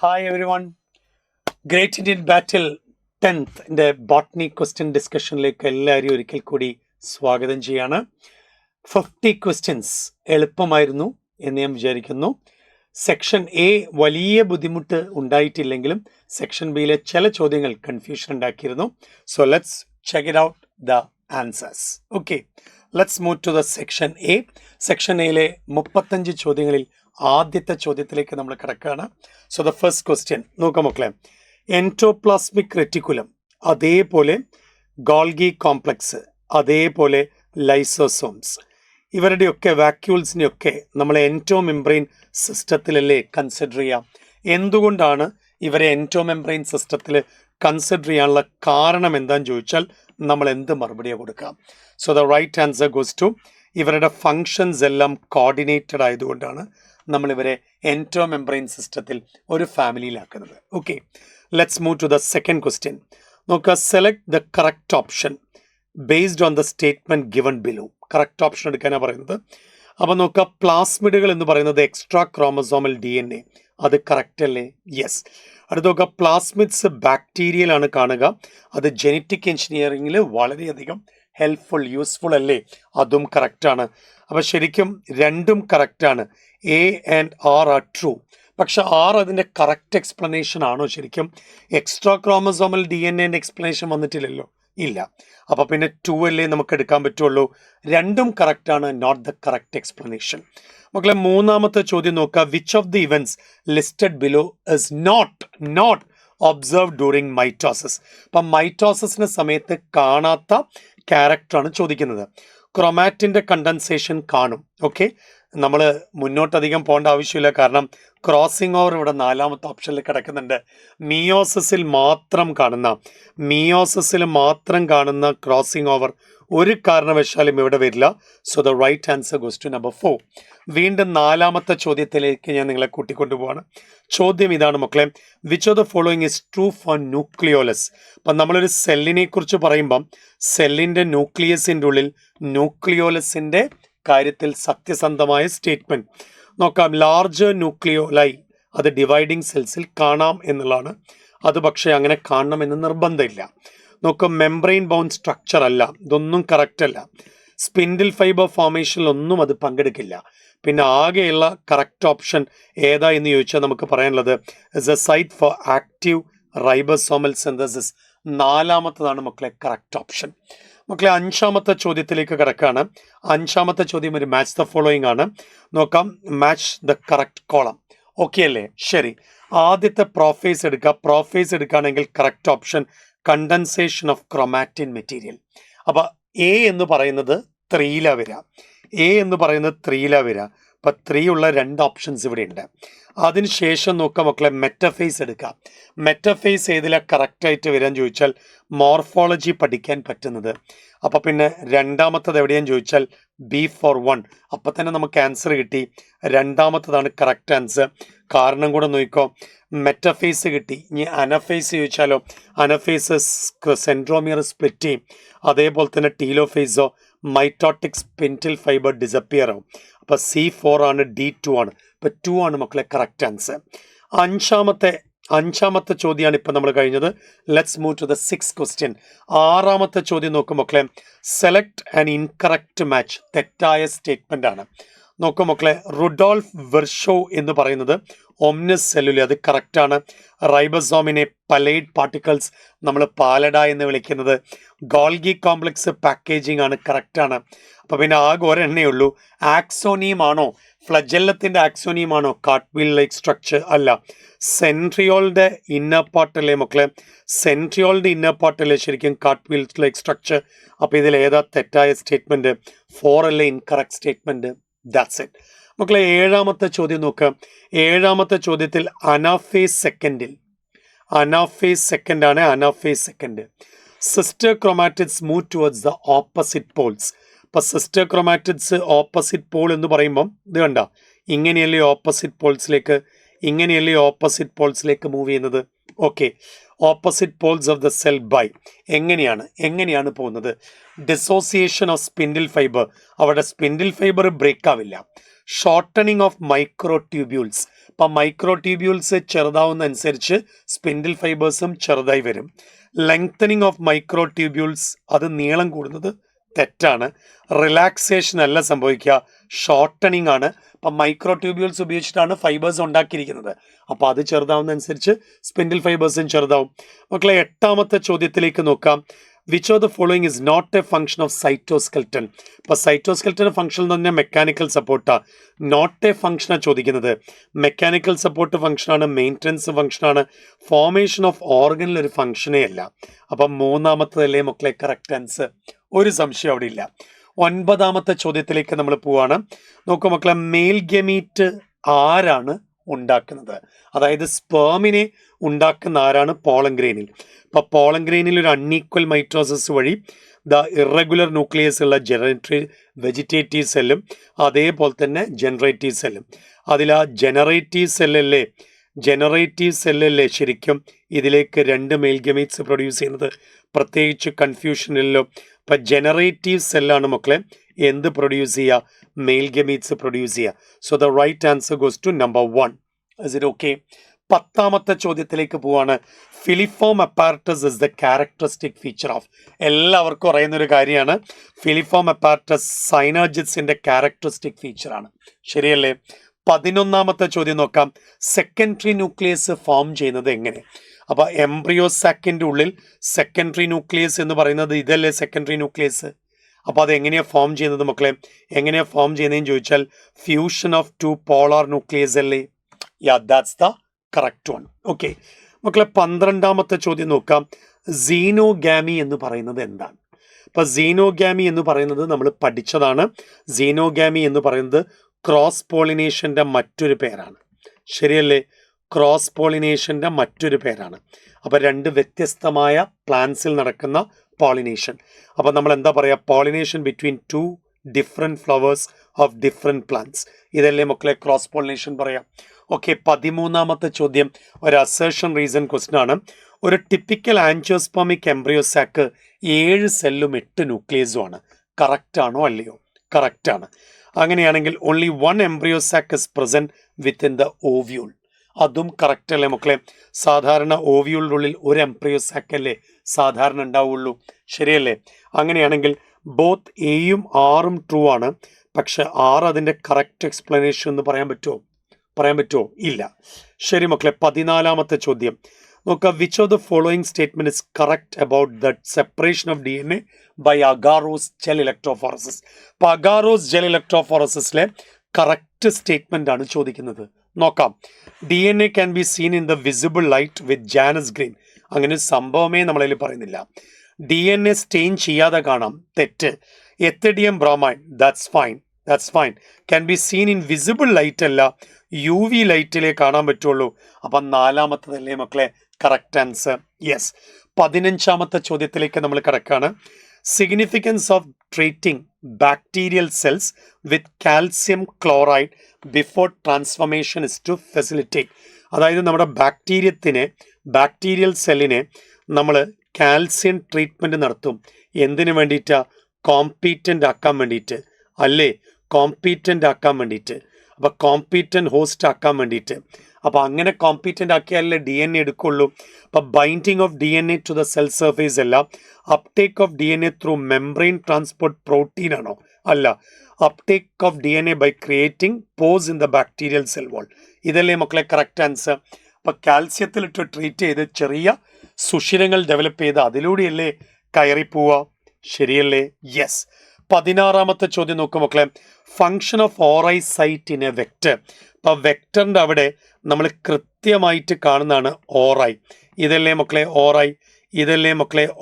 Hi everyone. Great Indian Battle 10th ന്റെ botany question ഡിസ്കഷനിലേക്ക് എല്ലാവരും ഒരിക്കൽ കൂടി സ്വാഗതം ചെയ്യാണ്. 50 ക്വസ്റ്റ്യൻസ് എളുപ്പമായിരുന്നു എന്ന് ഞാൻ വിചാരിക്കുന്നു. സെക്ഷൻ എ വലിയ ബുദ്ധിമുട്ട് ഉണ്ടായിട്ടില്ലെങ്കിലും സെക്ഷൻ ബിയിലെ ചില ചോദ്യങ്ങൾ കൺഫ്യൂഷൻ ഉണ്ടാക്കിയിരുന്നു. So let's check it out the answers. Okay, let's move to the section A. Section എയിലെ 35 ചോദ്യങ്ങളിൽ ആദ്യത്തെ ചോദ്യത്തിലേക്ക് നമ്മൾ കിടക്കുകയാണ്. സോ ദ ഫസ്റ്റ് ക്വസ്റ്റ്യൻ നോക്കാം മക്കളെ. എൻഡോപ്ലാസ്മിക് റെറ്റിക്കുലം, അതേപോലെ ഗോൾഗി കോംപ്ലക്സ്, അതേപോലെ ലൈസോസോംസ്, ഇവരുടെയൊക്കെ വാക്യൂൾസിനെയൊക്കെ നമ്മൾ എൻഡോമെംബ്രെയിൻ സിസ്റ്റത്തിലല്ലേ കൺസിഡർ ചെയ്യാം. എന്തുകൊണ്ടാണ് ഇവരെ എൻഡോമെംബ്രെയിൻ സിസ്റ്റത്തിൽ കൺസിഡർ ചെയ്യാനുള്ള കാരണം എന്താണെന്ന് ചോദിച്ചാൽ നമ്മൾ എന്ത് മറുപടിയാണ് കൊടുക്കാം? So the right answer goes to ഇവരുടെ ഫങ്ഷൻസ് എല്ലാം കോർഡിനേറ്റഡ് ആയതുകൊണ്ടാണ് നമ്മൾ ഇവരെ എൻഡോമെംബ്രെയിൻ സിസ്റ്റത്തിൽ ഒരു ഫാമിലിയിലാക്കുന്നത്. Okay, let's move to the second question. നോക്കുക, select the correct option based on the statement given below. Correct option എടുക്കാനാണ് പറയുന്നത്. അപ്പോൾ നോക്കുക, പ്ലാസ്മിഡുകൾ എന്ന് പറയുന്നത് എക്സ്ട്രാ ക്രോമസോമൽ DNA, അത് കറക്റ്റ് അല്ലേ? യെസ്. അടുത്ത് നോക്കുക, പ്ലാസ്മിഡ്സ് ബാക്ടീരിയയിലാണ് കാണുക, അത് ജനറ്റിക് എഞ്ചിനീയറിംഗിൽ വളരെയധികം ഹെൽപ്ഫുൾ യൂസ്ഫുൾ അല്ലേ? അതും കറക്റ്റാണ്. അപ്പോൾ ശരിക്കും രണ്ടും കറക്റ്റാണ്. A and R R true. പക്ഷെ ആർ അതിൻ്റെ കറക്റ്റ് എക്സ്പ്ലനേഷൻ ആണോ? ശരിക്കും എക്സ്ട്രാ ക്രോമസോമൽ DNA എക്സ്പ്ലനേഷൻ വന്നിട്ടില്ലല്ലോ. ഇല്ല. അപ്പോൾ പിന്നെ 2 അല്ലേ നമുക്ക് എടുക്കാൻ പറ്റുള്ളൂ. രണ്ടും കറക്റ്റാണ്, നോട്ട് ദ കറക്റ്റ് എക്സ്പ്ലനേഷൻ. മക്കളെ, മൂന്നാമത്തെ ചോദ്യം നോക്കുക. Which of the events listed below is not observe during mitosis. അപ്പം മൈറ്റോസിസിൻ്റെ സമയത്ത് കാണാത്ത ക്യാരക്ടറാണ് ചോദിക്കുന്നത്. ക്രൊമാറ്റിൻ്റെ കണ്ടൻസേഷൻ കാണും. ഓക്കെ, നമ്മൾ മുന്നോട്ടധികം പോകേണ്ട ആവശ്യമില്ല, കാരണം ക്രോസിംഗ് ഓവർ ഇവിടെ 4ാമത്തെ ഓപ്ഷനിൽ കിടക്കുന്നുണ്ട്. മിയോസിസിൽ മാത്രം കാണുന്ന ക്രോസിംഗ് ഓവർ ഒരു കാരണവശാലും ഇവിടെ വരില്ല. So the right answer goes to number 4. വീണ്ടും 4ാമത്തെ ചോദ്യത്തിലേക്ക് ഞാൻ നിങ്ങളെ കൂട്ടിക്കൊണ്ടുപോവാണ്. ചോദ്യം ഇതാണ് മക്കളെ. Which of the following is true for nucleolus? അപ്പം നമ്മളൊരു സെല്ലിനെ കുറിച്ച് പറയുമ്പം സെല്ലിൻ്റെ ന്യൂക്ലിയസിൻ്റെ ഉള്ളിൽ ന്യൂക്ലിയോലസിൻ്റെ കാര്യത്തിൽ സത്യസന്ധമായ സ്റ്റേറ്റ്മെന്റ് നോക്കാം. ലാർജ് ന്യൂക്ലിയോലൈ അത് ഡിവൈഡിങ് സെൽസിൽ കാണാം എന്നുള്ളതാണ്. അത് പക്ഷേ അങ്ങനെ കാണണമെന്ന് നിർബന്ധമില്ല. നോക്കാം, മെംബ്രെയിൻ ബൗണ്ട് സ്ട്രക്ചർ അല്ല, ഇതൊന്നും കറക്റ്റ് അല്ല. സ്പിൻഡിൽ ഫൈബർ ഫോർമേഷനിലൊന്നും അത് പങ്കെടുക്കില്ല. പിന്നെ ആകെയുള്ള കറക്റ്റ് ഓപ്ഷൻ ഏതാ എന്ന് ചോദിച്ചാൽ നമുക്ക് പറയാനുള്ളത് is a site for active ribosomal synthesis. 4ാമത്തതാണ് മക്കളെ കറക്റ്റ് ഓപ്ഷൻ. മക്കളെ, 5ാമത്തെ ചോദ്യത്തിലേക്ക് കിടക്കുകയാണ്. 5ാമത്തെ ചോദ്യം ഒരു മാച്ച് ദ ഫോളോയിങ് ആണ്. നോക്കാം, match the correct column. Okay അല്ലേ? ശരി. ആദ്യത്തെ പ്രോഫേസ് എടുക്കുക. പ്രോഫേസ് എടുക്കുകയാണെങ്കിൽ correct option condensation of chromatin material. അപ്പോൾ എ എന്ന് പറയുന്നത് 3ലാണ് വരിക. അപ്പോൾ 3 ഉള്ള 2 ഓപ്ഷൻസ് ഇവിടെ ഉണ്ട്. അതിനുശേഷം നോക്കുക മക്കളെ, മെറ്റഫേസ് എടുക്കുക. മെറ്റഫേസ് ഏതിലാണ് കറക്റ്റായിട്ട് വരാന്ന് ചോദിച്ചാൽ മോർഫോളജി പഠിക്കാൻ പറ്റുന്നത്. അപ്പോൾ പിന്നെ 2ാമത്തത് എവിടെയാന്ന് ചോദിച്ചാൽ B for 1. അപ്പം തന്നെ നമുക്ക് ആൻസർ കിട്ടി. 2ാമത്തതാണ് കറക്റ്റ് ആൻസർ. കാരണം കൂടെ നോക്കിക്കോ, മെറ്റഫേസ് കിട്ടി. ഇനി അനഫേസ് ചോദിച്ചാലോ, അനഫേസ് സെൻട്രോമിയർ സ്പ്ലിറ്റ് ചെയ്യും. അതേപോലെ തന്നെ ടീലോഫേസോ മൈറ്റോട്ടിക് സ്പിൻഡിൽ ഫൈബർ ഡിസപ്പിയർ ആവും. അപ്പോൾ C4 ആണ്, D2 ആണ്. ഇപ്പോൾ 2 ആണ് മക്കളെ കറക്റ്റ് ആൻസർ. അഞ്ചാമത്തെ ചോദ്യമാണ് ഇപ്പം നമ്മൾ കഴിഞ്ഞത്. Let's move to the 6th question. 6ാമത്തെ ചോദ്യം നോക്കും മക്കളെ. Select an incorrect match. തെറ്റായ സ്റ്റേറ്റ്മെൻ്റ് ആണ്. നോക്കും മക്കളെ, റുഡോൾഫ് വെർഷോ എന്ന് പറയുന്നത് ഒമ്നസ് സെല്ലുലി, അത് കറക്റ്റാണ്. റൈബോസോമിനെ പലൈഡ് പാർട്ടിക്കിൾസ് നമ്മൾ പാലഡ എന്ന് വിളിക്കുന്നത്. ഗോൾഗി കോംപ്ലക്സ് പാക്കേജിംഗ് ആണ്, കറക്റ്റാണ്. അപ്പോൾ പിന്നെ ആകെ ഒരെണ്ണേ ഉള്ളൂ. ആക്സോനിയം ആണോ, ഫ്ലജെല്ലത്തിൻ്റെ ആക്സോനിയം ആണോ കാർട്ട്വീൽ ലൈക്ക് സ്ട്രക്ചർ? അല്ല. സെൻട്രിയോളിൻ്റെ ഇന്നർ പാർട്ടല്ലേ മക്കളെ? സെൻട്രിയോളിൻ്റെ ഇന്നർ പാർട്ടല്ലേ ശരിക്കും കാർട്ട്വീൽ ലൈക്ക് സ്ട്രക്ചർ? അപ്പോൾ ഇതിൽ ഏതാ തെറ്റായ സ്റ്റേറ്റ്മെൻറ്റ്? 4 അല്ലേ ഇൻകറക്റ്റ് സ്റ്റേറ്റ്മെൻറ്റ്? ദാറ്റ്സ് ഇറ്റ് മക്കളെ. 7ാമത്തെ ചോദ്യം നോക്കുക. 7ാമത്തെ ചോദ്യത്തിൽ anaphase second. Sister chromatids move towards the opposite poles. അപ്പോൾ സിസ്റ്റർ ക്രോമാറ്റിഡ്സ് ഓപ്പോസിറ്റ് പോൾ എന്ന് പറയുമ്പം ഇത് കണ്ട, ഇങ്ങനെയല്ലേ ഓപ്പോസിറ്റ് പോൾസിലേക്ക് മൂവ് ചെയ്യുന്നത്. Okay, opposite poles of the cell by എങ്ങനെയാണ് പോകുന്നത്? Dissociation of spindle fibre. അവിടെ സ്പിൻഡിൽ ഫൈബർ ബ്രേക്ക് ആവില്ല. Shortening of microtubules. അപ്പം മൈക്രോട്യൂബ്യൂൾസ് ചെറുതാവുന്ന അനുസരിച്ച് സ്പിൻഡിൽ ഫൈബേഴ്സും ചെറുതായി വരും. ലെങ്തനിങ് ഓഫ് മൈക്രോട്യൂബ്യൂൾസ്, അത് നീളം കൂടുന്നത് തെറ്റാണ്. റിലാക്സേഷൻ അല്ല സംഭവിക്കുക, ഷോർട്ടണിങ് ആണ്. അപ്പം മൈക്രോട്യൂബ്യൂൾസ് ഉപയോഗിച്ചിട്ടാണ് ഫൈബേഴ്സ് ഉണ്ടാക്കിയിരിക്കുന്നത്. അപ്പോൾ അത് ചെറുതാവുന്ന അനുസരിച്ച് സ്പിൻഡിൽ ഫൈബേഴ്സും ചെറുതാവും. മക്കളെ, 8ാമത്തെ ചോദ്യത്തിലേക്ക് നോക്കാം. Which of the following is not a function of cytoskeleton. അപ്പോൾ സൈറ്റോസ്കെൽട്ടൻ ഫംഗ്ഷൻ എന്ന് പറഞ്ഞാൽ മെക്കാനിക്കൽ സപ്പോർട്ടാണ്. നോട്ട് എ ഫംഗ്ഷനാണ് ചോദിക്കുന്നത്. മെക്കാനിക്കൽ സപ്പോർട്ട് ഫംഗ്ഷനാണ്, മെയിൻ്റനൻസ് ഫംഗ്ഷനാണ്, ഫോർമേഷൻ ഓഫ് ഓർഗനിൽ ഒരു ഫംഗ്ഷനേ അല്ല. അപ്പം 3ാമത്തതല്ലേ മക്കളെ കറക്റ്റ് ആൻസർ, ഒരു സംശയം അവിടെ ഇല്ല. 9ാമത്തെ ചോദ്യത്തിലേക്ക് നമ്മൾ പോവാണ്. നോക്കൂ മക്കളെ, മെയിൽ ഗമീറ്റ് ആരാണ് ഉണ്ടാക്കുന്നത്? അതായത് സ്പേമിനെ ഉണ്ടാക്കുന്ന ആരാണ്? പോളൻ ഗ്രെയിനിൽ. അപ്പോൾ പോളൻ ഗ്രൈനിൽ ഒരു അൺഈക്വൽ മൈറ്റോസിസ് വഴി ഇറഗുലർ ന്യൂക്ലിയസ് ഉള്ള വെജിറ്റേറ്റീവ് സെല്ലും അതേപോലെ തന്നെ ജനറേറ്റീവ് സെല്ലും. അതിൽ ആ ജനറേറ്റീവ് സെല്ലല്ലേ ശരിക്കും ഇതിലേക്ക് 2 മെയിൽ ഗമീറ്റ്സ് പ്രൊഡ്യൂസ് ചെയ്യുന്നത്? പ്രത്യേകിച്ച് കൺഫ്യൂഷനിലല്ലോ. ഇപ്പം ജനറേറ്റീവ് സെല്ലാണ് മക്കളെ എന്ത് പ്രൊഡ്യൂസ് ചെയ്യുക? മെയിൽ ഗമീറ്റ്സ് പ്രൊഡ്യൂസ് ചെയ്യുക. So the right answer goes to number 1. Is it okay? 10ാമത്തെ ചോദ്യത്തിലേക്ക് പോവാണ്. Filiform apparatus is the characteristic feature of. എല്ലാവർക്കും അറിയുന്നൊരു കാര്യമാണ്. ഫിലിഫോം അപ്പാരറ്റസ് സൈനർജിഡ്സിന്റെ ക്യാരക്ടറിസ്റ്റിക് ഫീച്ചറാണ്. ശരിയല്ലേ? 11ാമത്തെ ചോദ്യം നോക്കാം. സെക്കൻഡറി ന്യൂക്ലിയസ് ഫോം ചെയ്യുന്നത് എങ്ങനെ? അപ്പോൾ എംബ്രിയോസാക്കിൻ്റെ ഉള്ളിൽ സെക്കൻഡറി ന്യൂക്ലിയസ് എന്ന് പറയുന്നത് ഇതല്ലേ സെക്കൻഡറി ന്യൂക്ലിയസ്? അപ്പോൾ അത് എങ്ങനെയാണ് ഫോം ചെയ്യുന്നത് മക്കളെ? എങ്ങനെയാണ് ഫോം ചെയ്യുന്നതെന്ന് ചോദിച്ചാൽ ഫ്യൂഷൻ ഓഫ് 2 പോളാർ ന്യൂക്ലിയസ് അല്ലേ? Yeah, that's the correct one. Okay മക്കളെ, 12ാമത്തെ ചോദ്യം നോക്കാം. സീനോഗാമി എന്ന് പറയുന്നത് എന്താണ്? അപ്പോൾ സീനോഗാമി എന്ന് പറയുന്നത് നമ്മൾ പഠിച്ചതാണ്. സീനോഗാമി എന്ന് പറയുന്നത് ക്രോസ് പോളിനേഷൻ്റെ മറ്റൊരു പേരാണ്. ശരിയല്ലേ? ക്രോസ് പോളിനേഷൻ്റെ മറ്റൊരു പേരാണ്. അപ്പോൾ 2 വ്യത്യസ്തമായ പ്ലാന്റ്സിൽ നടക്കുന്ന പോളിനേഷൻ. അപ്പോൾ നമ്മൾ എന്താ പറയുക? Pollination between 2 different flowers of different plants. ഇതല്ലേ മക്കളെ ക്രോസ് പോളിനേഷൻ പറയാം. ഓക്കെ, 13ാമത്തെ ചോദ്യം ഒരു അസേർഷൻ റീസൺ ക്വസ്റ്റ്യൻ ആണ്. ഒരു ടിപ്പിക്കൽ ആൻജിയോസ്പെർമിക് എംബ്രിയോസാക്ക് 7 സെല്ലും 8 ന്യൂക്ലിയസും ആണ്. കറക്റ്റ് ആണോ അല്ലയോ? കറക്റ്റ് ആണ്. അങ്ങനെയാണെങ്കിൽ only 1 embryo sac is present within the ovule. അതും കറക്റ്റ് അല്ലേ മക്കളെ? സാധാരണ ഓവ്യൂളിനുള്ളിൽ ഒരു എംബ്രിയോസാക്ക് അല്ലേ സാധാരണ ഉണ്ടാവുള്ളൂ. ശരിയല്ലേ? അങ്ങനെയാണെങ്കിൽ ബോത്ത് എയും ആറും ട്രൂ ആണ്. പക്ഷെ 6 അതിൻ്റെ കറക്റ്റ് എക്സ്പ്ലനേഷൻ എന്ന് പറയാൻ പറ്റുമോ? ഇല്ല. ശരി മക്കളെ, 14ാമത്തെ ചോദ്യം നോക്കുക. Which of the following statement is correct about the separation of DNA by agarose gel electrophoresis? അപ്പോൾ അഗാറോസ് ജെൽ ഇലക്ട്രോഫോറസിസിലെ കറക്റ്റ് സ്റ്റേറ്റ്മെന്റ് ആണ് ചോദിക്കുന്നത്. നോക്കാം. DNA can be seen in the visible light with Janus green. അങ്ങനെ ഒരു സംഭവമേ നമ്മളതിൽ പറയുന്നില്ല. DNA stain ചെയ്യാതെ കാണാം, തെറ്റ്. Ethidium bromine, that's fine. Can be seen in visible light അല്ല, UV ലൈറ്റിലേ കാണാൻ പറ്റുള്ളൂ. അപ്പം 4ാമത്തതല്ലേ മക്കളെ കറക്റ്റ് ആൻസർ? യെസ്. 15ാമത്തെ ചോദ്യത്തിലേക്ക് നമ്മൾ കിടക്കാണ്. Significance of treating bacterial cells with calcium chloride before transformation is to facilitate. അതായത് നമ്മുടെ ബാക്ടീരിയൽ സെല്ലിനെ നമ്മൾ കാൽസ്യം ട്രീറ്റ്മെൻറ്റ് നടത്തും. എന്തിനു വേണ്ടിയിട്ടാണ്? കോമ്പീറ്റൻ്റ് ആക്കാൻ വേണ്ടിയിട്ട് അല്ലേ? അപ്പോൾ കോമ്പീറ്റൻ്റ് ഹോസ്റ്റ് ആക്കാൻ വേണ്ടിയിട്ട്. അപ്പോൾ അങ്ങനെ കോമ്പീറ്റൻ്റ് ആക്കിയാലേ DNA എടുക്കുള്ളൂ. അപ്പോൾ binding of DNA to the cell surface അല്ല, uptake of DNA through membrane transport protein ആണോ? അല്ല, uptake of DNA by creating pores in the bacterial cell wall. ഇതല്ലേ മക്കളെ കറക്റ്റ് ആൻസർ? അപ്പോൾ കാൽസ്യത്തിലിട്ട് ട്രീറ്റ് ചെയ്ത് ചെറിയ സുഷിരങ്ങൾ ഡെവലപ്പ് ചെയ്ത് അതിലൂടെയല്ലേ കയറിപ്പോവുക. ശരിയല്ലേ? യെസ്. 16ാമത്തെ ചോദ്യം നോക്കും മക്കളെ. Function of ori site in a vector. അപ്പോൾ വെക്റ്ററിൻ്റെ അവിടെ നമ്മൾ കൃത്യമായിട്ട് കാണുന്നതാണ് ഓറൈ. ഇതല്ലേ മക്കളെ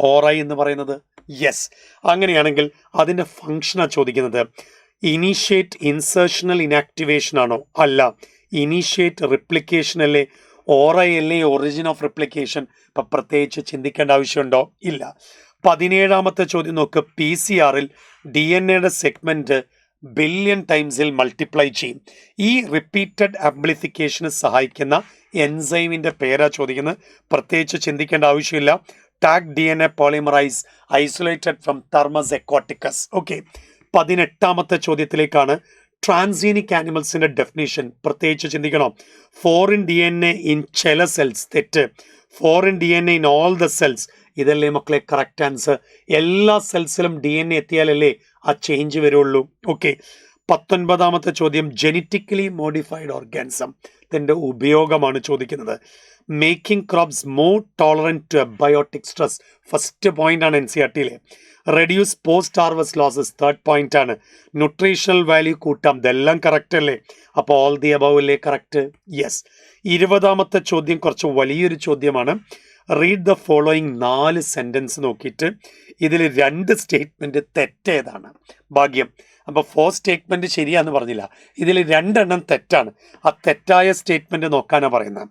ഓറൈ എന്ന് പറയുന്നത്? യെസ്. അങ്ങനെയാണെങ്കിൽ അതിൻ്റെ ഫങ്ഷനാണ് ചോദിക്കുന്നത്. ഇനീഷ്യേറ്റ് ഇൻസേർഷണൽ ഇനാക്ടിവേഷൻ ആണോ? അല്ല, ഇനീഷ്യേറ്റ് റിപ്ലിക്കേഷൻ അല്ലേ? ഓറൈ അല്ലേ ഒറിജിൻ ഓഫ് റിപ്ലിക്കേഷൻ? ഇപ്പം പ്രത്യേകിച്ച് ചിന്തിക്കേണ്ട ആവശ്യമുണ്ടോ? ഇല്ല. 17ാമത്തെ ചോദ്യം നോക്ക്. PCR-ൽ DNA സെഗ്മെന്റ് ബില്യൺ ടൈംസിൽ മൾട്ടിപ്ലൈ ചെയ്യും. ഈ റിപ്പീറ്റഡ് ആംപ്ലിഫിക്കേഷന് സഹായിക്കുന്ന എൻസൈമിൻ്റെ പേരാ ചോദിക്കുന്നത്. പ്രത്യേകിച്ച് ചിന്തിക്കേണ്ട ആവശ്യമില്ല. Taq DNA polymerase isolated from Thermus aquaticus. Okay, 18ാമത്തെ ചോദ്യത്തിലേക്കാണ്. ട്രാൻസീനിക് ആനിമൽസിന്റെ ഡെഫിനേഷൻ പ്രത്യേകിച്ച് ചിന്തിക്കണം. ഫോറിൻ DNA ഇൻ ചില സെൽസ്, തെറ്റ്. Foreign DNA in all the cells, ഇതല്ലേ മക്കളെ കറക്റ്റ് ആൻസർ. എല്ലാ സെൽസിലും DNA എത്തിയാലല്ലേ ആ ചേഞ്ച് വരുള്ളൂ. ഓക്കെ, 19ാമത്തെ ചോദ്യം, ജെനറ്റിക്കലി മോഡിഫൈഡ് ഓർഗാനിസം ഇതിൻ്റെ ഉപയോഗമാണ് ചോദിക്കുന്നത്. Making crops more tolerant to abiotic stress, first point ആണ് NCERT-യിലെ. Reduce post harvest losses, third point ആണ്. ന്യൂട്രീഷണൽ വാല്യൂ കൂട്ടാം, ഇതെല്ലാം കറക്റ്റ് അല്ലേ? അപ്പോൾ ഓൾ ദി അബവ് അല്ലേ കറക്റ്റ്? യെസ്. 20ാമത്തെ ചോദ്യം കുറച്ച് വലിയൊരു ചോദ്യമാണ്. റീഡ് ദ ഫോളോയിങ് 4 സെൻറ്റൻസ് നോക്കിയിട്ട് ഇതിൽ 2 സ്റ്റേറ്റ്മെൻറ്റ് തെറ്റേതാണ്? ഭാഗ്യം. അപ്പോൾ 4 സ്റ്റേറ്റ്മെൻറ്റ് ശരിയാന്ന് പറഞ്ഞില്ല, ഇതിൽ 2 എണ്ണം തെറ്റാണ്. ആ തെറ്റായ സ്റ്റേറ്റ്മെൻറ്റ് നോക്കാനാണ് പറയുന്നത്.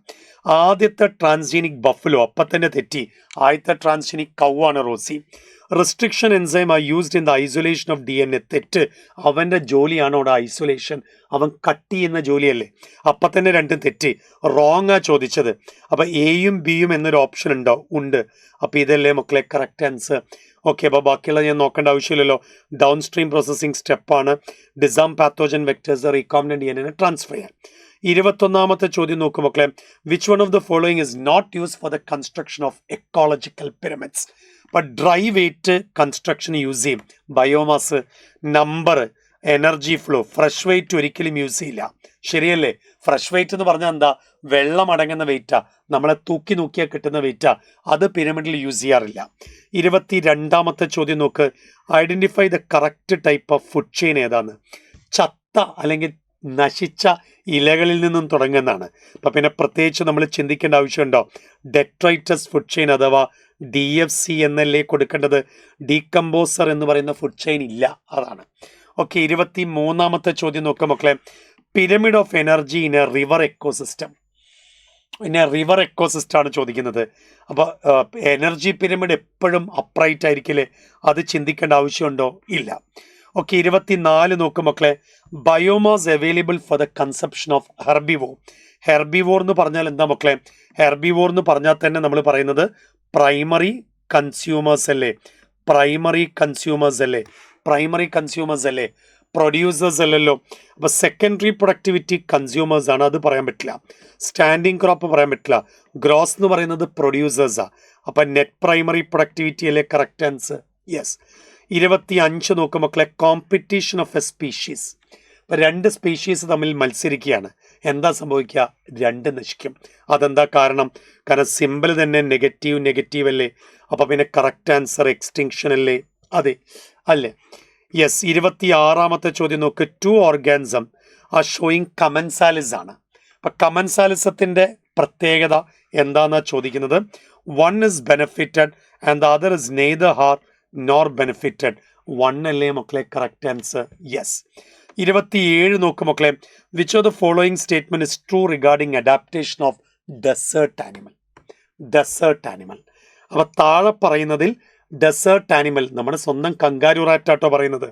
ആദ്യത്തെ ട്രാൻസ്ജീനിക് ബഫലോ, അപ്പം തന്നെ തെറ്റി. ആദ്യത്തെ ട്രാൻസ്ജീനിക് കൗ ആണ് Rosie. Restriction enzyme are used in the isolation of DNA, തെറ്റ്. അവൻ്റെ ജോലിയാണ് അവിടെ ഐസൊലേഷൻ, അവൻ കട്ട് ചെയ്യുന്ന ജോലിയല്ലേ. അപ്പം തന്നെ 2 തെറ്റ്. റോങ് ആ ചോദിച്ചത്. അപ്പം എയും ബിയും എന്നൊരു ഓപ്ഷൻ ഉണ്ടോ? ഉണ്ട്. അപ്പോൾ ഇതല്ലേ മക്കളെ കറക്റ്റ് ആൻസർ. ഓക്കെ, അപ്പോൾ ബാക്കിയുള്ള ഞാൻ നോക്കേണ്ട ആവശ്യമില്ലല്ലോ. ഡൗൺ സ്ട്രീം പ്രോസസ്സിംഗ് സ്റ്റെപ്പാണ് disarm pathogen vectors recombinant DNA transfer ചെയ്യാൻ. 21ാമത്തെ ചോദ്യം നോക്കൂ മക്കളെ. Which one of the following is not use for the construction of ecological pyramids? അപ്പം ഡ്രൈ വെയിറ്റ് കൺസ്ട്രക്ഷൻ യൂസ് ചെയ്യും, biomass, number, energy flow. Fresh weight ഒരിക്കലും use ചെയ്യില്ല, ശരിയല്ലേ? ഫ്രഷ് വെയിറ്റ് എന്ന് പറഞ്ഞാൽ എന്താ? വെള്ളം അടങ്ങുന്ന വെയിറ്റാ, നമ്മളെ തൂക്കി നോക്കിയാൽ കിട്ടുന്ന വെയിറ്റാ, അത് പിരമിഡിൽ യൂസ് ചെയ്യാറില്ല. 22ാമത്തെ ചോദ്യം നോക്ക്. Identify the correct type of food chain ഏതാന്ന്? ചത്ത അല്ലെങ്കിൽ നശിച്ച ഇലകളിൽ നിന്നും തുടങ്ങുന്നതാണ്. അപ്പം പിന്നെ പ്രത്യേകിച്ച് നമ്മൾ ചിന്തിക്കേണ്ട ആവശ്യമുണ്ടോ? ഡെട്രൈറ്റസ് ഫുഡ് ചെയിൻ അഥവാ DFC എന്നല്ലേ കൊടുക്കേണ്ടത്? ഡീകമ്പോസർ എന്ന് പറയുന്ന ഫുഡ് ചെയിൻ ഇല്ല, അതാണ്. ഓക്കെ, 23ാമത്തെ ചോദ്യം നോക്കാം മക്കളെ. Pyramid of energy in A river ecosystem. പിന്നെ റിവർ എക്കോസിസ്റ്റം ആണ് ചോദിക്കുന്നത്. അപ്പോൾ എനർജി പിരമിഡ് എപ്പോഴും അപ്രൈറ്റ് ആയിരിക്കില്ലേ? അത് ചിന്തിക്കേണ്ട ആവശ്യമുണ്ടോ? ഇല്ല. ഓക്കെ, 24 നോക്കും മക്കളെ. Biomass available for the consumption of herbivore. Herbivore എന്ന് പറഞ്ഞാൽ എന്താ മക്കളെ? ഹെർബിവോർ എന്ന് പറഞ്ഞാൽ തന്നെ നമ്മൾ പറയുന്നത് പ്രൈമറി കൺസ്യൂമേഴ്സ് അല്ലേ? പ്രൈമറി കൺസ്യൂമേഴ്സ് അല്ലേ? പ്രൈമറി കൺസ്യൂമേഴ്സ് അല്ലേ? പ്രൊഡ്യൂസേഴ്സ് അല്ലല്ലോ. അപ്പോൾ സെക്കൻഡറി പ്രൊഡക്ടിവിറ്റി കൺസ്യൂമേഴ്സ് ആണ്, അത് പറയാൻ പറ്റില്ല. സ്റ്റാൻഡിങ് ക്രോപ്പ് പറയാൻ പറ്റില്ല. ഗ്രോസ് എന്ന് പറയുന്നത് പ്രൊഡ്യൂസേഴ്സാണ്. അപ്പം നെറ്റ് പ്രൈമറി പ്രൊഡക്ടിവിറ്റി അല്ലേ കറക്റ്റ് ആൻസർ? യെസ്. 25 നോക്കും മക്കളെ. Competition of A species. ഇപ്പം 2 സ്പീഷീസ് തമ്മിൽ മത്സരിക്കുകയാണ്, എന്താ സംഭവിക്കുക? 2 നശിക്കും. അതെന്താ കാരണം? കാരണം സിമ്പിൾ തന്നെ നെഗറ്റീവ് നെഗറ്റീവ് അല്ലേ? അപ്പം പിന്നെ കറക്റ്റ് ആൻസർ എക്സ്റ്റിങ്ഷൻ അല്ലേ? അതെ അല്ലേ? യെസ്. 26ാമത്തെ ചോദ്യം നോക്ക്. 2 ഓർഗാനിസം ആർ ഷോയിങ് കമൻസാലിസ് ആണ്. അപ്പം കമൻസാലിസത്തിൻ്റെ പ്രത്യേകത എന്താണെന്നാണ് ചോദിക്കുന്നത്. 1 is benefited and the other is neither harm nor benefited. 1 അല്ലേ മക്കളെ കറക്റ്റ് ആൻസർ? യെസ്. 27 നോക്ക് മക്കളെ. Which of the following statement is true regarding adaptation of desert animal? Desert animal. അപ്പം താഴെ പറയുന്നതിൽ ഡെസേർട്ട് ആനിമൽ നമ്മുടെ സ്വന്തം കങ്കാരു റാറ്റാട്ടോ പറയുന്നത്.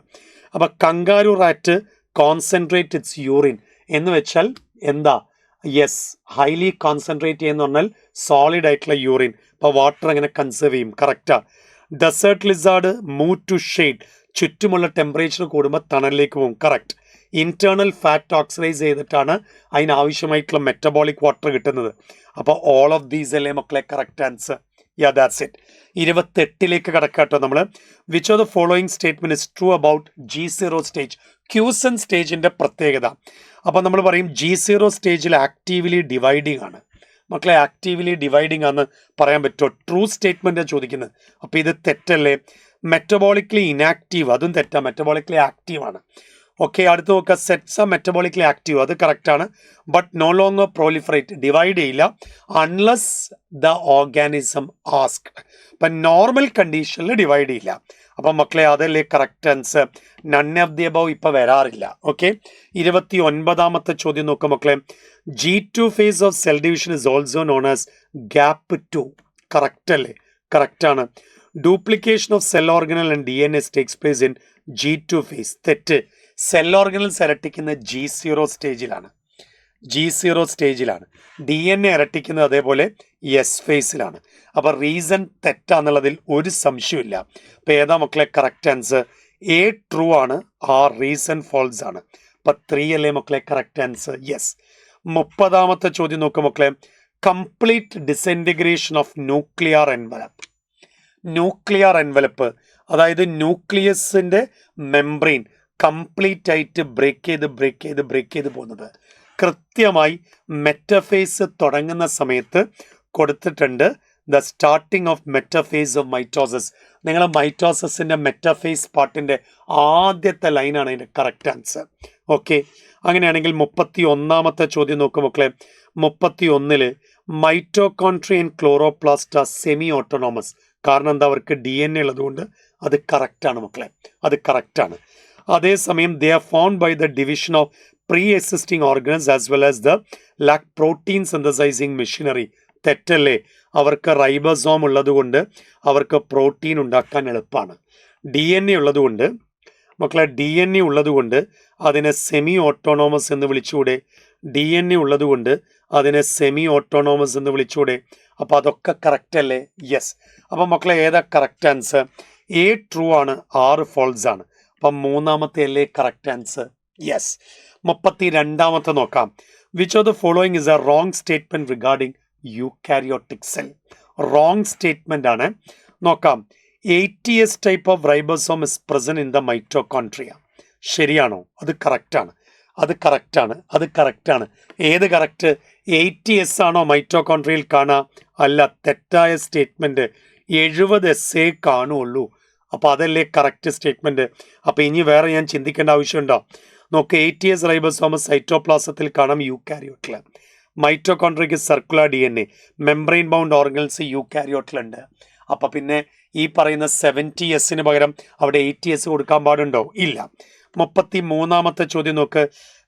അപ്പം kangaroo rat concentrate it's urine എന്ന് വെച്ചാൽ എന്താ? യെസ്, ഹൈലി കോൺസെൻട്രേറ്റ് ചെയ്യുന്ന പറഞ്ഞാൽ സോളിഡ് ആയിട്ടുള്ള യൂറിൻ. അപ്പോൾ വാട്ടർ അങ്ങനെ കൺസേർവ് ചെയ്യും, കറക്റ്റാ. Desert lizard move to shade, ചുറ്റുമുള്ള ടെമ്പറേച്ചർ കൂടുമ്പോൾ തണലിലേക്ക് പോകും, കറക്റ്റ്. ഇന്റേണൽ ഫാറ്റ് ഓക്സിഡൈസ് ചെയ്തിട്ടാണ് അതിനാവശ്യമായിട്ടുള്ള മെറ്റബോളിക് വാട്ടർ കിട്ടുന്നത്. അപ്പോൾ ഓൾ ഓഫ് ദീസ് അല്ലേ മക്കളെ correct answer? Yeah, that's it. 28ലേക്ക് കടക്കാട്ടോ നമ്മൾ. Which of the following statement is true about G0 stage? Quiescent സ്റ്റേജിന്റെ പ്രത്യേകത. അപ്പം നമ്മൾ പറയും G0 സ്റ്റേജിൽ ആക്റ്റീവ്ലി ഡിവൈഡിങ് ആണ്. മക്കളെ ആക്റ്റീവ്ലി ഡിവൈഡിങ് ആണെന്ന് പറയാൻ പറ്റുമോ? ട്രൂ സ്റ്റേറ്റ്മെൻറ്റാണ് ചോദിക്കുന്നത്. അപ്പോൾ ഇത് തെറ്റല്ലേ? മെറ്റബോളിക്കലി ഇനാക്റ്റീവ്, അതും തെറ്റാണ്. മെറ്റബോളിക്കലി ആക്റ്റീവ് ആണ്. ഓക്കെ, അടുത്ത് നോക്കുക. സെറ്റ്സ് ആർ മെറ്റബോളിക്കലി ആക്റ്റീവ്, അത് കറക്റ്റാണ്. But no longer proliferate, divide ചെയ്യില്ല അൺലെസ് ദ ഓർഗാനിസം ആസ്ക്. ഇപ്പം നോർമൽ കണ്ടീഷനിൽ ഡിവൈഡ് ചെയ്യില്ല. അപ്പം മക്കളെ അതല്ലേ correct answer? None of the above ഇപ്പം വരാറില്ല. ഓക്കെ, 29ാമത്തെ ചോദ്യം നോക്കുക മക്കളെ. G2 phase of cell division is also known as gap 2. Correct അല്ലേ? കറക്റ്റാണ്. Duplication of cell organelle and DNA takes place in G2 phase. തെറ്റ്. സെൽ ഓർഗനൽസ് ഇരട്ടിക്കുന്ന G0 സ്റ്റേജിലാണ്. G0 സ്റ്റേജിലാണ്. DNA ഇരട്ടിക്കുന്നത് അതേപോലെ S ഫേസിലാണ്. അപ്പോൾ റീസൺ തെറ്റാന്നുള്ളതിൽ ഒരു സംശയമില്ല. അപ്പോൾ ഏതാ മക്കളെ കറക്റ്റ് ആൻസർ? A ട്രൂ ആണ്, R റീസൺ ഫോൾസ് ആണ്. അപ്പൊ 3 അല്ലേ മക്കളെ കറക്റ്റ് ആൻസർ? യെസ്. 30ാമത്തെ ചോദ്യം നോക്കുക മക്കളെ. Complete disintegration of nuclear envelope. Nuclear envelope അതായത് ന്യൂക്ലിയസിന്റെ മെംബ്രെയിൻ കംപ്ലീറ്റ് ആയിട്ട് ബ്രേക്ക് ചെയ്ത് പോകുന്നത് കൃത്യമായി മെറ്റഫേസ് തുടങ്ങുന്ന സമയത്ത് കൊടുത്തിട്ടുണ്ട്. The starting of metaphase of mitosis. നിങ്ങൾ മൈറ്റോസിന്റെ മെറ്റഫേസ് പാർട്ടിന്റെ ആദ്യത്തെ ലൈനാണ് അതിന്റെ കറക്റ്റ് ആൻസർ. ഓക്കെ, അങ്ങനെയാണെങ്കിൽ 31ാമത്തെ ചോദ്യം നോക്കും മക്കളെ. 31 mitochondria and chloroplast are semi autonomous. കാരണം എന്താ? അവർക്ക് DNA ഉള്ളതുകൊണ്ട് അത് കറക്റ്റാണ് മക്കളെ, അത് കറക്റ്റാണ്. അതേസമയം they are formed by the division of pre existing organs as well as the lack protein synthesising machinery. തെറ്റല്ലേ? അവർക്ക് റൈബോസോം ഉള്ളതുകൊണ്ട് അവർക്ക് പ്രോട്ടീൻ ഉണ്ടാക്കാൻ എളുപ്പമാണ്. DNA ഉള്ളതുകൊണ്ട് മക്കളെ, DNA ഉള്ളതുകൊണ്ട് അതിനെ സെമി ഓട്ടോണോമസ് എന്ന് വിളിച്ചുകൂടെ? DNA ഉള്ളതുകൊണ്ട് അതിനെ സെമി ഓട്ടോണോമസ് എന്ന് വിളിച്ചുകൂടെ? അപ്പോൾ അതൊക്കെ കറക്റ്റ് അല്ലേ? യെസ്. അപ്പം മക്കളെ ഏതാ കറക്റ്റ് ആൻസർ? A ട്രൂ ആണ്, 6 ഫോൾസ് ആണ്. അപ്പം 3ാമത്തെ അല്ലേ കറക്റ്റ് ആൻസർ? യെസ്. 32ാമത്തെ നോക്കാം. Which of the following is A wrong statement regarding eukaryotic cell? Wrong statement ആണ്. നോക്കാം. 80S type of ribosome is present in the mitochondria. ശരിയാണോ? അത് കറക്റ്റാണ്, അത് കറക്റ്റാണ്, അത് കറക്റ്റാണ്. ഏത് കറക്റ്റ്? 80S ആണോ മൈറ്റോകോൺട്രിയയിൽ കാണാം? അല്ല, തെറ്റായ സ്റ്റേറ്റ്മെന്റ്. 70S കാണുള്ളൂ. അപ്പോൾ അതല്ലേ കറക്റ്റ് സ്റ്റേറ്റ്മെന്റ്. അപ്പോൾ ഇനി വേറെ ഞാൻ ചിന്തിക്കേണ്ട ആവശ്യമുണ്ടോ? നോക്ക്, 80S റൈബോസോമസ് സൈറ്റോപ്ലാസത്തിൽ കാണാം, യൂക്കാരിയോട്ടിൽ. മൈറ്റോകോൺട്രിയക്ക് circular DNA, membrane bound organs യൂക്കാരിയോട്ടിലുണ്ട്. അപ്പം പിന്നെ ഈ പറയുന്ന 70S പകരം അവിടെ 80S കൊടുക്കാൻ പാടുണ്ടോ? ഇല്ല. 33ാമത്തെ ചോദ്യം നോക്ക്.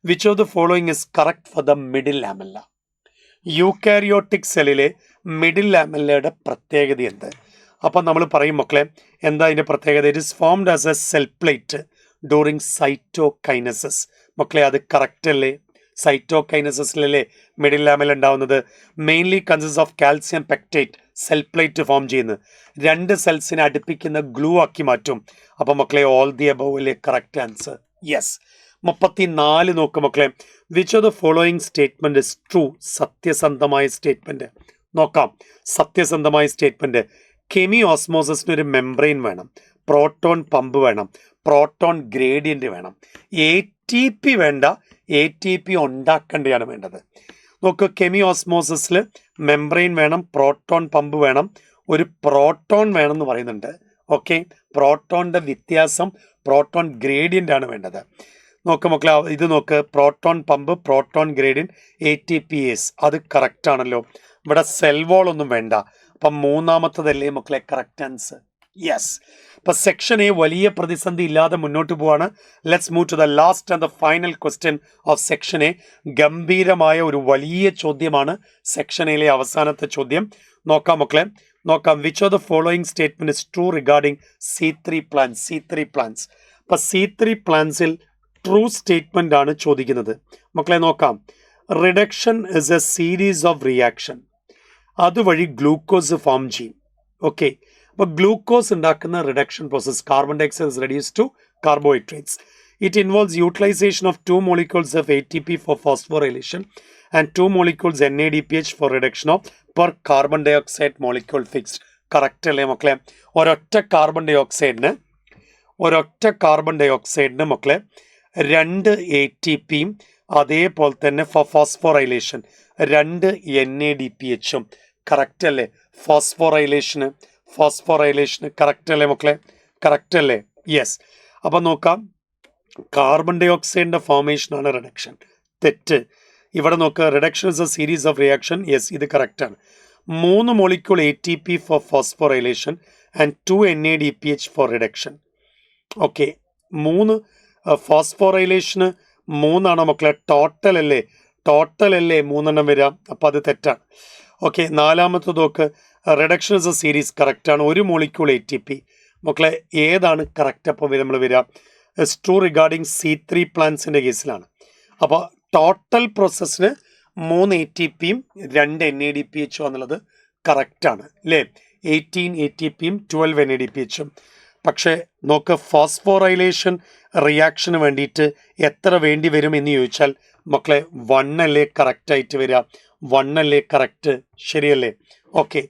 Which of the following is correct for the middle lamella? Eukaryotic സെല്ലിലെ മിഡിൽ ലാമെല്ലയുടെ പ്രത്യേകത എന്ത്? അപ്പം നമ്മൾ പറയും മക്കളെ, എന്താ അതിൻ്റെ പ്രത്യേകത? It is formed as a cell plate during cytokinesis. മക്കളെ അത് കറക്റ്റ് അല്ലേ? സൈറ്റോകൈനസിസിലല്ലേ മിഡിൽ ലാമെല്ല ഉണ്ടാവുന്നത്? Mainly consist of calcium pectate cell plate form ചെയ്യുന്നത്. 2 സെൽസിനെ അടുപ്പിക്കുന്ന ഗ്ലൂ ആക്കി മാറ്റും. അപ്പം മക്കളെ ഓൾ ദി അബവ് അല്ലേ കറക്റ്റ് ആൻസർ? യെസ്. 34 നോക്ക് മക്കളെ. Which of the following statement is true? സത്യസന്ധമായ സ്റ്റേറ്റ്മെന്റ് നോക്കാം. സത്യസന്ധമായ സ്റ്റേറ്റ്മെന്റ്. കെമി ഓസ്മോസിന് ഒരു മെംബ്രെയിൻ വേണം, പ്രോട്ടോൺ പമ്പ് വേണം, പ്രോട്ടോൺ ഗ്രേഡിയന്റ് വേണം. ATP വേണ്ട, ATP ഉണ്ടാക്കേണ്ടതാണ് വേണ്ടത്. നോക്ക്, കെമി ഓസ്മോസിൽ മെംബ്രെയിൻ വേണം, പ്രോട്ടോൺ പമ്പ് വേണം, ഒരു പ്രോട്ടോൺ വേണം എന്ന് പറയുന്നുണ്ട്. ഓക്കെ, പ്രോട്ടോണിന്റെ വ്യത്യാസം പ്രോട്ടോൺ ഗ്രേഡിയന്റ് ആണ് വേണ്ടത്. നോക്ക് മക്കളെ, ഇത് നോക്ക്, proton pump, proton gradient, ATPase. അത് കറക്റ്റ് ആണല്ലോ. ഇവിടെ സെൽ വോൾ ഒന്നും വേണ്ട. അപ്പം 3ാമത്തതല്ലേ മക്കളെ കറക്റ്റ് ആൻസർ? യെസ്. ഇപ്പം സെക്ഷൻ എ വലിയ പ്രതിസന്ധി ഇല്ലാതെ മുന്നോട്ട് പോവാണ്. Let's move to the last and the final question of section A. ഗംഭീരമായ ഒരു വലിയ ചോദ്യമാണ് സെക്ഷൻ എയിലെ അവസാനത്തെ ചോദ്യം. നോക്കാം മക്കളെ, നോക്കാം. Which of the following statement is true regarding C3 plans? C3 plans. അപ്പം C3 പ്ലാൻസിൽ ട്രൂ സ്റ്റേറ്റ്മെന്റ് ആണ് ചോദിക്കുന്നത്. മക്കളെ നോക്കാം. Reduction is a series of reaction. അതുവഴി ഗ്ലൂക്കോസ് ഫോം ചെയ്യും. ഓക്കെ, അപ്പോൾ ഗ്ലൂക്കോസ് ഉണ്ടാക്കുന്ന reduction process, carbon dioxide is reduce to carbohydrates. It involves utilisation of 2 molecules of ATP for phosphorylation and 2 molecules NADPH for reduction of per carbon dioxide molecule fixed. Correct അല്ലേ മക്കളെ? ഒരൊറ്റ carbon ഡയോക്സൈഡിന് മക്കളെ 2 ATPയും അതേപോലെ തന്നെ ഫോസ്ഫോറൈലേഷൻ 2 NADPHും. Correct അല്ലേ? ഫോസ്ഫോറൈലേഷന് correct അല്ലേ മക്കളെ? Correct അല്ലേ? യെസ്. അപ്പം നോക്കാം, കാർബൺ ഡയോക്സൈഡിന്റെ ഫോർമേഷനാണ് റിഡക്ഷൻ. തെറ്റ്. ഇവിടെ നോക്കുക, reduction is a series of reaction. Yes, ഇത് കറക്റ്റാണ്. 3 molecule ATP for phosphorylation and 2 NADPH for reduction. Okay, 3 ഫോസ്ഫോറൈലേഷന് 3 മക്കളെ. ടോട്ടൽ അല്ലേ 3 വരിക. അപ്പം അത് തെറ്റാണ്. ഓക്കെ, 4ാമത്തെ നോക്ക്. റിഡക്ഷൻ ഇസ് എ സീരീസ് കറക്റ്റാണ്. 1 molecule ATP. മക്കളെ ഏതാണ് കറക്റ്റ്? അപ്പോൾ നമ്മൾ വരിക ഇസ് ട്രൂ റിഗാർഡിംഗ് C3 പ്ലാന്റ്സിൻ്റെ കേസിലാണ്. അപ്പോൾ ടോട്ടൽ പ്രോസസ്സിന് 3 ATPയും 2 NADPHും എന്നുള്ളത് കറക്റ്റാണ് അല്ലേ? 18 ATPയും 12 NADPHും. പക്ഷേ നോക്ക് ഫോസ്ഫോറൈലേഷൻ റിയാക്ഷന് വേണ്ടിയിട്ട് എത്ര വേണ്ടി വരും എന്ന് ചോദിച്ചാൽ മക്കളെ 1 അല്ലേ കറക്റ്റായിട്ട് വരിക, 1 അല്ലേ കറക്റ്റ്, ശരിയല്ലേ? ഓക്കെ,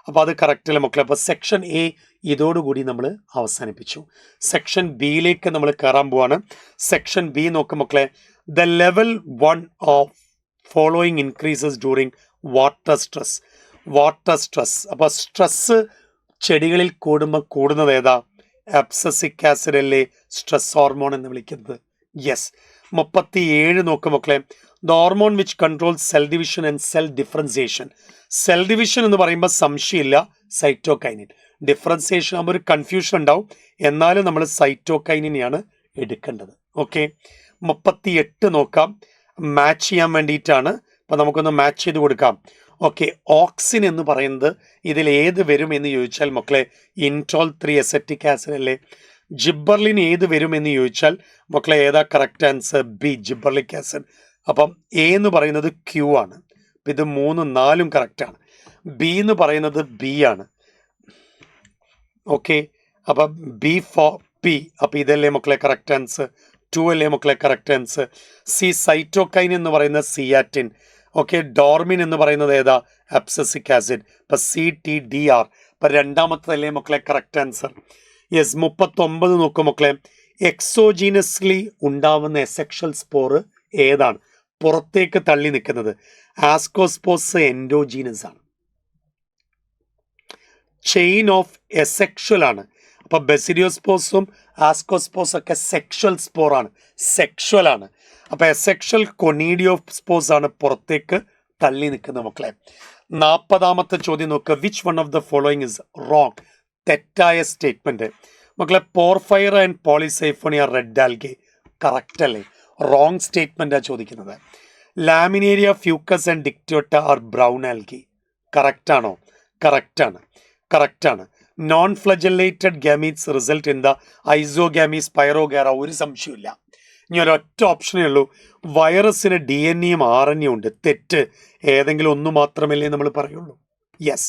അപ്പോൾ അത് കറക്റ്റ് അല്ലേ മക്കളെ? അപ്പോൾ സെക്ഷൻ എ ഇതോടുകൂടി നമ്മൾ അവസാനിപ്പിച്ചു. സെക്ഷൻ ബിയിലേക്ക് നമ്മൾ കയറാൻ പോവാണ്. സെക്ഷൻ ബി നോക്ക് മക്കളെ, the level 1 of following increases during water stress. Water stress, അപ്പോൾ സ്ട്രെസ് ചെടികളിൽ കൂടുന്നത് ഏതാ? അബ്സസിക് ആസിഡ് അല്ലേ സ്ട്രെസ് ഹോർമോൺ എന്ന് വിളിക്കുന്നത്? യെസ്. 37 നോക്ക് മക്കളെ, the hormone which control cell division and cell differentiation. Cell division എന്ന് പറയുമ്പോൾ സംശയമില്ല സൈറ്റോകൈനിൻ. ഡിഫറൻസിയേഷൻ ആകുമ്പോൾ ഒരു കൺഫ്യൂഷൻ ഉണ്ടാവും, എന്നാലും നമ്മൾ സൈറ്റോകൈനിനെയാണ് എടുക്കേണ്ടത്. ഓക്കെ, 38 നോക്കാം, മാച്ച് ചെയ്യാൻ വേണ്ടിയിട്ടാണ്. അപ്പോൾ നമുക്കൊന്ന് മാച്ച് ചെയ്ത് കൊടുക്കാം. ഓക്കെ, ഓക്സിൻ എന്ന് പറയുന്നത് ഇതിൽ ഏത് വരും എന്ന് ചോദിച്ചാൽ മക്കളെ ഇൻട്രോൾ 3 അസെറ്റിക് ആസിഡ് അല്ലേ? ജിബ്ബർലിൻ ഏത് വരും എന്ന് ചോദിച്ചാൽ മക്കളെ ഏതാ correct answer? B, gibberellic acid. അപ്പം എ എന്ന് പറയുന്നത് ക്യൂ ആണ്. അപ്പം ഇത് 3, 4 കറക്റ്റാണ്. ബി എന്ന് പറയുന്നത് ബി ആണ്. ഓക്കെ, അപ്പം ബി ഫോർ പി, അപ്പം ഇതല്ലേ മക്കളെ കറക്റ്റ് ആൻസർ? 2 അല്ലേ മക്കളെ കറക്റ്റ് ആൻസർ? സി, സൈറ്റോകൈൻ എന്ന് പറയുന്നത് സിയാറ്റിൻ. ഓക്കെ, ഡോർമിൻ എന്ന് പറയുന്നത് ഏതാ? Abscisic acid. അപ്പം CTDR. അപ്പം രണ്ടാമത്തതല്ലേ മക്കളെ കറക്റ്റ് ആൻസർ? യെസ്. 39 നോക്കും മക്കളെ, എക്സോജീനസ്ലി ഉണ്ടാവുന്ന എസെക്ഷൽ സ്പോർ ഏതാണ്? പുറത്തേക്ക് തള്ളി നിൽക്കുന്നത്. ആസ്കോസ്പോസ് എൻഡോജീനസ് ആണ്. ചെയിൻ ഓഫ് എസെക്ഷൽ ആണ്. അപ്പൊ ബെസിഡിയോസ്പോസും ആസ്കോസ്പോസും ഒക്കെ സെക്ഷൽ സ്പോർ ആണ്, സെക്ഷൽ ആണ്. അപ്പൊ എസെക്ഷൽ കൊണീഡിയോസ്പോസ് ആണ് പുറത്തേക്ക് തള്ളി നിൽക്കുന്ന മക്കളെ. 40ാമത്തെ ചോദ്യം നോക്കുക, which one of the following is wrong? തെറ്റായ സ്റ്റേറ്റ്മെന്റ് മക്കളെ. Porphyra and polysiphonia red algae, correct അല്ലേ? റോങ് സ്റ്റേറ്റ്മെന്റാ ചോദിക്കുന്നത്. Laminaria fucus and dictyota are brown algae, correct ആണോ? കറക്റ്റ് ആണ്, കറക്റ്റ് ആണ്. Non flagellated gametes result in the isogamies spirogyra, ഒരു സംശയമില്ല. ഇനി ഒരൊറ്റ ഓപ്ഷനേ ഉള്ളൂ, വൈറസിന് DNA-യും RNA ഉണ്ട്. തെറ്റ്. ഏതെങ്കിലും ഒന്ന് മാത്രമല്ലേ നമ്മൾ പറയുള്ളൂ. യെസ്.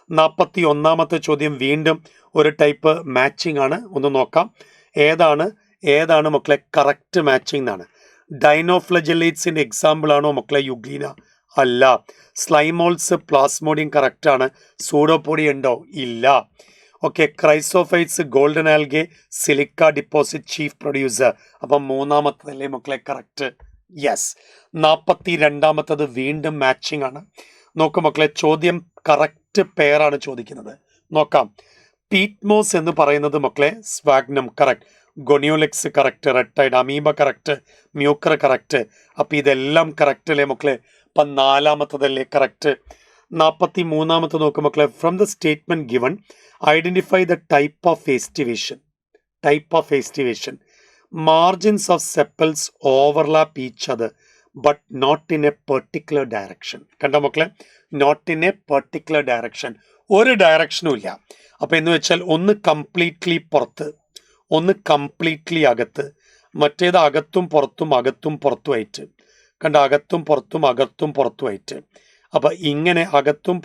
41ാമത്തെ ചോദ്യം വീണ്ടും ഒരു ടൈപ്പ് മാച്ചിങ് ആണ്. ഒന്ന് നോക്കാം, ഏതാണ് മക്കളെ കറക്റ്റ് മാച്ചിങ് എന്നാണ്. ഡൈനോഫ്ലജല്ലേറ്റ്സിന്റെ എക്സാമ്പിൾ ആണോ മക്കളെ യുഗ്ലീന? അല്ല. സ്ലൈമോൾസ് പ്ലാസ്മോഡിയം കറക്റ്റ് ആണ്. സൂഡോപോഡി ഉണ്ടോ? ഇല്ല. Okay, chrysophytes golden algae silica deposit chief producer. അപ്പം 3ാമത്തതല്ലേ മക്കളെ കറക്റ്റ്? യെസ്. 42ാമത്തത് വീണ്ടും മാച്ചിങ് ആണ്. നോക്കൂ മക്കളെ, ചോദ്യം കറക്റ്റ് പെയറാണ് ചോദിക്കുന്നത്. നോക്കാം. പീറ്റ്മോസ് എന്ന് പറയുന്നത് മക്കളെ സ്വാഗ്നം, കറക്റ്റ്. Gonyaulax correct. റെട്ടൈഡ് അമീബ കറക്റ്റ്. Mucor correct. അപ്പം ഇതെല്ലാം കറക്റ്റ് അല്ലേ മക്കളെ? അപ്പം 4ാമത്തതല്ലേ കറക്റ്റ്? 43ാമത്തെ നോക്കും മക്കളെ, from the statement given identify the type of aestivation. Type of aestivation. Margins of sepals overlap each other but not in a particular direction. കണ്ടോ മക്കളെ? Not in a particular direction, ഒരു ഡയറക്ഷനും ഇല്ല. അപ്പം എന്ന് വെച്ചാൽ ഒന്ന് കംപ്ലീറ്റ്ലി പുറത്ത്, ഒന്ന് കംപ്ലീറ്റ്ലി അകത്ത്, മറ്റേത് അകത്തും പുറത്തുമായിട്ട്. കണ്ട, അകത്തും പുറത്തുമായിട്ട്. അപ്പം ഇങ്ങനെ അകത്തും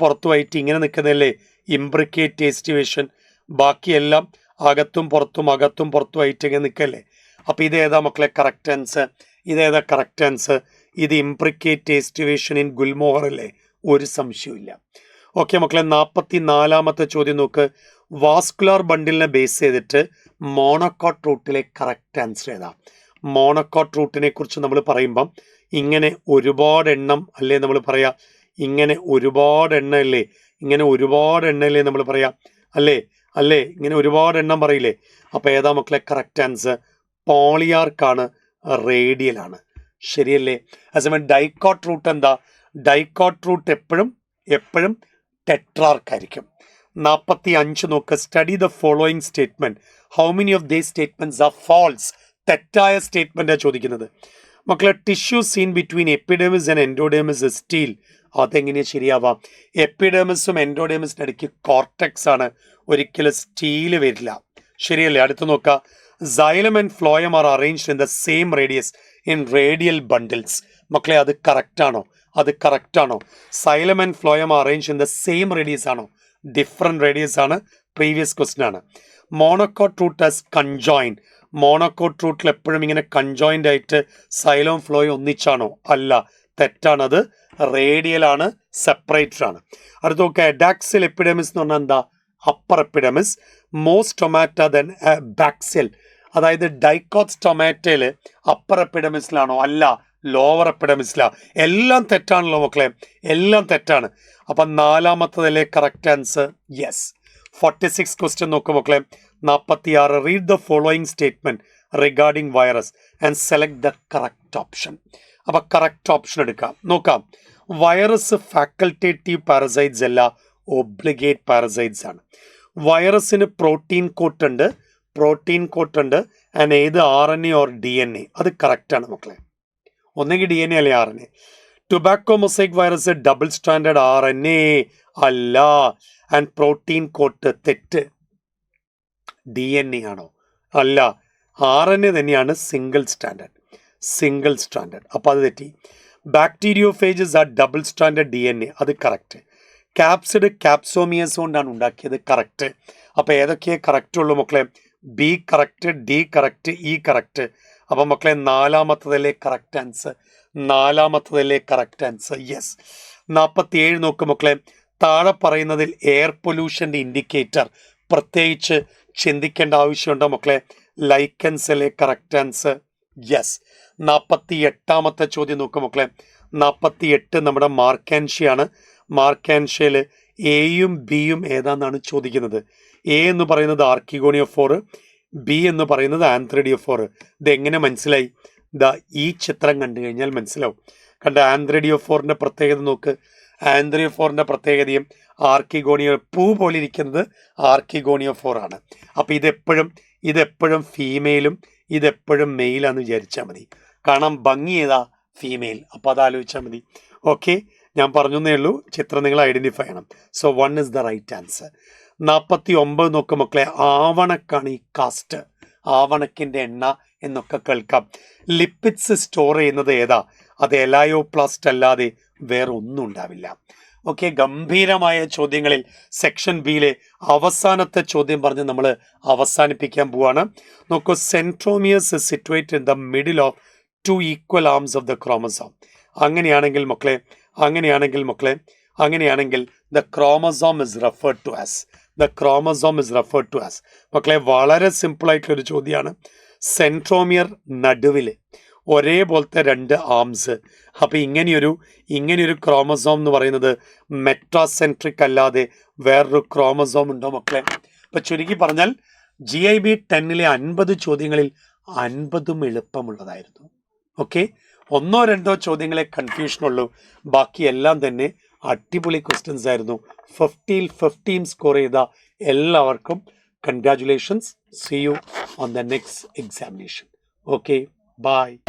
പുറത്തുമായിട്ട് ഇങ്ങനെ നിൽക്കുന്നതല്ലേ ഇംബ്രിക്കേറ്റ് എസ്റ്റിവേഷൻ. ബാക്കിയെല്ലാം അകത്തും പുറത്തുമായിട്ട് ഇങ്ങനെ നിൽക്കല്ലേ. അപ്പം ഇതേതാ മക്കളെ കറക്റ്റ് ആൻസർ? ഇതേതാ കറക്റ്റ് ആൻസർ? ഇത് ഇംബ്രിക്കേറ്റ് എസ്റ്റിവേഷൻ ഇൻ ഗുൽമോഹർ അല്ലേ? ഒരു സംശയമില്ല. ഓക്കെ മക്കളെ, 44ാമത്തെ ചോദ്യം നോക്ക്. വാസ്കുലാർ ബണ്ടിലിനെ ബേസ് ചെയ്തിട്ട് മോണോക്കോട്ട് റൂട്ടിലെ കറക്റ്റ് ആൻസർ ഏതാ? മോണോക്കോട്ട് റൂട്ടിനെ കുറിച്ച് നമ്മൾ പറയുമ്പം ഇങ്ങനെ ഒരുപാട് എണ്ണം അല്ലേ നമ്മൾ പറയാ? ഇങ്ങനെ ഒരുപാട് എണ്ണല്ലേ നമ്മൾ പറയാം അല്ലേ? ഇങ്ങനെ ഒരുപാട് എണ്ണം പറയില്ലേ? അപ്പം ഏതാ മക്കളെ കറക്റ്റ് ആൻസർ? പോളിയാർക്കാണ്, റേഡിയലാണ്. ശരിയല്ലേ? അതേസമയം ഡൈക്കോട്ട് റൂട്ട് എന്താ? ഡൈക്കോട്ട് റൂട്ട് എപ്പോഴും ടെട്രാർക്കായിരിക്കും. 45 നോക്ക്. Study the following statement. How many of these statements are false? തെറ്റായ സ്റ്റേറ്റ്മെന്റാണ് ചോദിക്കുന്നത്. മക്കളെ, tissue seen between epidermis and endodermis stele. അതെങ്ങനെയാണ് ശരിയാവാം? എപ്പിഡെമിസും എൻഡോഡെമിസിന്റെ ഇടയ്ക്ക് കോർട്ടെക്സ് ആണ്, ഒരിക്കലും സ്റ്റീല് വരില്ല. ശരിയല്ലേ? അടുത്ത് നോക്കുക. Xylem and phloem are arranged in the same radius in radial bundles. മക്കളെ, അത് കറക്റ്റ് ആണോ? Xylem and phloem are arranged in the same radius ആണോ? ഡിഫറെന്റ് റേഡിയസ് ആണ്. പ്രീവിയസ് ക്വസ്റ്റ്യൻ ആണ്. Monocot root has conjoined. Monocot റൂട്ടിൽ എപ്പോഴും ഇങ്ങനെ conjoint ആയിട്ട് സൈലോം ഫ്ലോയും ഒന്നിച്ചാണോ? അല്ല, തെറ്റാണത്. റേഡിയലാണ്, സെപ്പറേറ്റഡ് ആണ്. അടുത്ത നോക്കുക, അഡാക്സിൽ എപ്പിഡമിസ് എന്ന് പറഞ്ഞാൽ എന്താ? Upper epidermis. Most stomata then ബാക്സിൽ, അതായത് ഡൈക്കോട്സ് ടൊമാറ്റയിൽ അപ്പർ എപ്പിഡമിസിലാണോ? അല്ല, ലോവർ എപ്പിഡമിസിലാണ്. എല്ലാം തെറ്റാണല്ലോ മക്കളെ, എല്ലാം തെറ്റാണ്. അപ്പം നാലാമത്തതല്ലേ കറക്റ്റ് ആൻസർ? യെസ്. 46 ക്വസ്റ്റ്യൻ നോക്കുക മക്കളെ. 46, read the following statement regarding virus and select the correct option. അപ്പം കറക്റ്റ് ഓപ്ഷൻ എടുക്കാം. നോക്കാം, വൈറസ് ഫാക്കൽറ്റേറ്റീവ് പാരസൈറ്റ്സ് അല്ല, ഒബ്ലിഗേറ്റ് പാരസൈറ്റ്സ് ആണ്. വൈറസിന് പ്രോട്ടീൻ കോട്ട് ഉണ്ട് ആൻഡ് ഏത് RNA ഓർ DNA, അത് കറക്റ്റാണ് മക്കളെ. ഒന്നെങ്കിൽ DNA അല്ലെ RNA. Tobacco mosaic virus double standard RNA അല്ല, ആൻഡ് പ്രോട്ടീൻ കോട്ട് തെറ്റ്. DNA ആണോ? അല്ല, RNA തന്നെയാണ് സിംഗിൾ സ്റ്റാൻഡേർഡ്. അപ്പോൾ അത് തെറ്റി. ബാക്ടീരിയോഫേജസ് ആ ഡബിൾ സ്റ്റാൻഡേർഡ് DNA, അത് കറക്റ്റ്. ക്യാപ്സിഡ് ക്യാപ്സോമിയസ് കൊണ്ടാണ് ഉണ്ടാക്കിയത്, കറക്റ്റ്. അപ്പോൾ ഏതൊക്കെയേ കറക്റ്റ് ഉള്ളൂ മക്കളെ? B correct, D correct, E correct. അപ്പം മക്കളെ നാലാമത്തതല്ലേ കറക്റ്റ് ആൻസർ? യെസ്. 47 നോക്കും മക്കളെ. താഴെ പറയുന്നതിൽ എയർ പൊല്യൂഷൻ്റെ ഇൻഡിക്കേറ്റർ പ്രത്യേകിച്ച് ചിന്തിക്കേണ്ട ആവശ്യമുണ്ടോ മക്കളെ? ലൈക്കൻസ് അല്ലേ കറക്റ്റ് ആൻസർ? യെസ്. 48ാമത്തെ ചോദ്യം നോക്കും മക്കളെ. 48 നമ്മുടെ മാർക്കാൻഷ്യയാണ്. മാർക്കാൻഷ്യയിൽ എയും ബിയും ഏതാണെന്നാണ് ചോദിക്കുന്നത്. എ എന്ന് പറയുന്നത് ആർക്കിഗോണിയോഫോർ, ബി എന്ന് പറയുന്നത് ആന്ത്രിഡിയോഫോർ. ഇതെങ്ങനെ മനസ്സിലായി? ഈ ചിത്രം കണ്ടു കഴിഞ്ഞാൽ മനസ്സിലാവും. കണ്ട ആന്ത്രിഡിയോഫോറിൻ്റെ പ്രത്യേകത നോക്ക്. ആന്ത്രിയോഫോറിൻ്റെ പ്രത്യേകതയും ആർക്കിഗോണിയോ പൂ പോലെ ഇരിക്കുന്നത് ആർക്കിഗോണിയോഫോർ ആണ്. അപ്പോൾ ഇതെപ്പോഴും ഫീമെയിലും ഇതെപ്പോഴും മെയിലാന്ന് വിചാരിച്ചാൽ മതി. കാരണം ഭംഗി ഏതാ? ഫീമെയിൽ. അപ്പോൾ അത് ആലോചിച്ചാൽ മതി. ഓക്കെ, ഞാൻ പറഞ്ഞേ ഉള്ളൂ, ചിത്രം നിങ്ങൾ ഐഡൻറ്റിഫൈ ചെയ്യണം. So 1 is the right answer. 49 നോക്കും മക്കളെ. ആവണക്കാണ് ഈ കാസ്റ്റ്, ആവണക്കിൻ്റെ എണ്ണ എന്നൊക്കെ കേൾക്കാം. ലിപ്പിഡ്സ് സ്റ്റോർ ചെയ്യുന്നത് ഏതാ? അത് എലായോപ്ലാസ്റ്റ് അല്ലാതെ വേറെ ഒന്നും ഉണ്ടാവില്ല. ഓക്കെ, ഗംഭീരമായ ചോദ്യങ്ങളിൽ സെക്ഷൻ ബിയിലെ അവസാനത്തെ ചോദ്യം പറഞ്ഞ് നമ്മൾ അവസാനിപ്പിക്കാൻ പോവാണ്. നോക്കൂ, centromere is situated in the middle of 2 equal arms of the chromosome. അങ്ങനെയാണെങ്കിൽ the chromosome is referred to as മക്കളെ, വളരെ സിമ്പിൾ ആയിട്ടുള്ളൊരു ചോദ്യമാണ്. സെൻട്രോമിയർ നടുവിൽ ഒരേപോലത്തെ 2 ആംസ്. അപ്പോൾ ഇങ്ങനെയൊരു ക്രോമസോം എന്ന് പറയുന്നത് മെറ്റാസെൻട്രിക് അല്ലാതെ വേറൊരു ക്രോമസോം ഉണ്ടോ മക്കളെ? അപ്പോൾ ചുരുക്കി പറഞ്ഞാൽ GIB 10ലെ 50 ചോദ്യങ്ങളിൽ 50ഉം എളുപ്പമുള്ളതായിരുന്നു. ഓക്കെ, 1-2 ചോദ്യങ്ങളെ കൺഫ്യൂഷനുള്ളൂ, ബാക്കി എല്ലാം തന്നെ അടിപൊളി ക്വസ്റ്റ്യൻസ് ആയിരുന്നു. 50ൽ 50 സ്കോർ ചെയ്ത എല്ലാവർക്കും congratulations. See you on the next examination. Okay, bye.